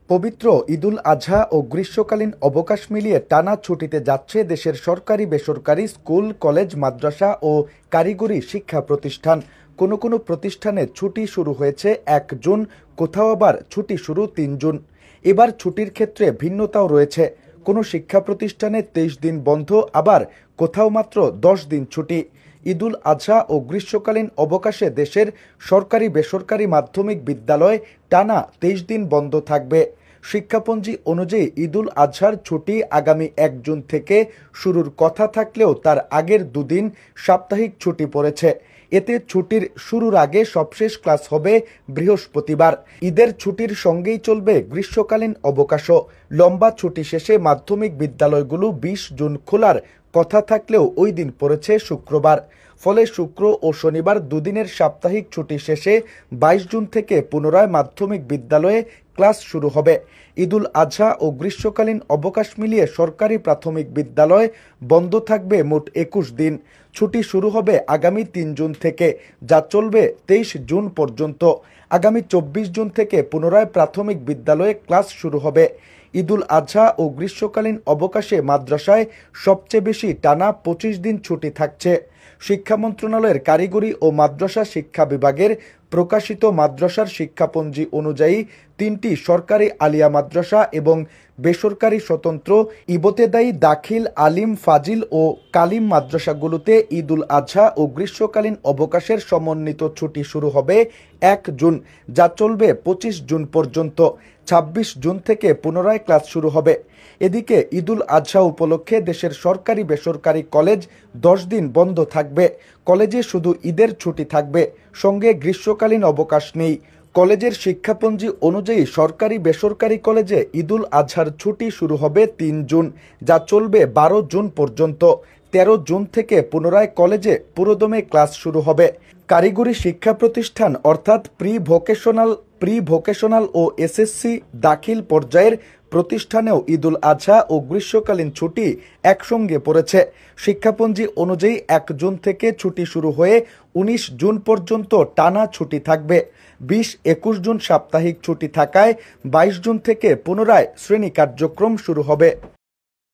পবিত্র ঈদুল আজহা ও গ্রীষ্মকালীন অবকাশ মিলিয়ে টানা ছুটিতে যাচ্ছে দেশের সরকারি বেসরকারি স্কুল, কলেজ, মাদ্রাসা ও কারিগরি শিক্ষা প্রতিষ্ঠান। কোনো কোনো প্রতিষ্ঠানে ছুটি শুরু হয়েছে ১ জুন, কোথাও আবার ছুটি শুরু ৩ জুন। এবার ছুটির ক্ষেত্রে ভিন্নতাও রয়েছে। কোনো শিক্ষা প্রতিষ্ঠানে ২৩ দিন বন্ধ, আবার কোথাও মাত্র ১০ দিন ছুটি। ঈদুল আজহা ও গ্রীষ্মকালীন অবকাশে দেশের সরকারি বেসরকারি মাধ্যমিক বিদ্যালয় টানা ২৩ দিন বন্ধ থাকবে। শিক্ষাপঞ্জি অনুযায়ী ঈদুল আজহার ছুটি আগামী ১ জুন থেকে শুরুর কথা থাকলেও তার আগের দুদিন সাপ্তাহিক ছুটি পড়েছে। এতে ছুটির শুরুর আগে সবশেষ ক্লাস হবে বৃহস্পতিবার। ঈদের ছুটির সঙ্গেই চলবে গ্রীষ্মকালীন অবকাশও। লম্বা ছুটি শেষে মাধ্যমিক বিদ্যালয়গুলো ২০ জুন খোলার কথা থাকলেও ওই দিন পড়েছে শুক্রবার। ফলে শুক্র ও শনিবার দুদিনের সাপ্তাহিক ছুটি শেষে ২২ জুন থেকে পুনরায় মাধ্যমিক বিদ্যালয়ে ক্লাস শুরু হবে। ঈদুল আজহা ও গ্রীষ্মকালীন অবকাশ মিলিয়ে সরকারি প্রাথমিক বিদ্যালয় বন্ধ থাকবে মোট ২১ দিন। ছুটি শুরু হবে আগামী ৩ জুন থেকে, যা চলবে ২৩ জুন পর্যন্ত। আগামী ২৪ জুন থেকে পুনরায় প্রাথমিক বিদ্যালয়ে ক্লাস শুরু হবে। ঈদুল আজহা ও গ্রীষ্মকালীন অবকাশে মাদ্রাসায় সবচেয়ে বেশি টানা ২৫ দিন ছুটি থাকছে। শিক্ষা মন্ত্রণালয়ের কারিগরি ও মাদ্রাসা শিক্ষা বিভাগের প্রকাশিত মাদ্রাসার শিক্ষাপঞ্জি অনুযায়ী ৩টি সরকারি আলিয়া মাদ্রাসা এবং বেসরকারি স্বতন্ত্র ইবতেদায়ী, দাখিল, আলিম, ফাজিল ও কালিম মাদ্রাসাগুলোতে ঈদুল আজহা ও গ্রীষ্মকালীন অবকাশের সমন্বিত ছুটি শুরু হবে ১ জুন, যা চলবে ২৫ জুন পর্যন্ত। ২৬ জুন থেকে পুনরায় ক্লাস শুরু হবে। এদিকে ঈদুল আজহা উপলক্ষে দেশের সরকারি বেসরকারি কলেজ ১০ দিন বন্ধ থাকবে। কলেজে শুধু ঈদের ছুটি থাকবে, সঙ্গে গ্রীষ্মকালীন অবকাশ নেই। কলেজের শিক্ষাপঞ্জি অনুযায়ী সরকারি বেসরকারি কলেজে ঈদুল আজহার ছুটি শুরু হবে ৩ জুন, যা চলবে ১২ জুন পর্যন্ত। ১৩ জুন থেকে পুনরায় কলেজে পুরোদমে ক্লাস শুরু হবে। কারিগরি শিক্ষা প্রতিষ্ঠান অর্থাৎ প্রি ভোকেশনাল ও এসএসসি দাখিল পর্যায়ের প্রতিষ্ঠানেও ঈদুল আজহা ও গ্রীষ্মকালীন ছুটি একসঙ্গে পড়েছে। শিক্ষাপঞ্জি অনুযায়ী ১ জুন থেকে ছুটি শুরু হয়ে ১৯ জুন পর্যন্ত টানা ছুটি থাকবে। ২০-২১ জুন সাপ্তাহিক ছুটি থাকায় ২২ জুন থেকে পুনরায় শ্রেণী কার্যক্রম শুরু হবে।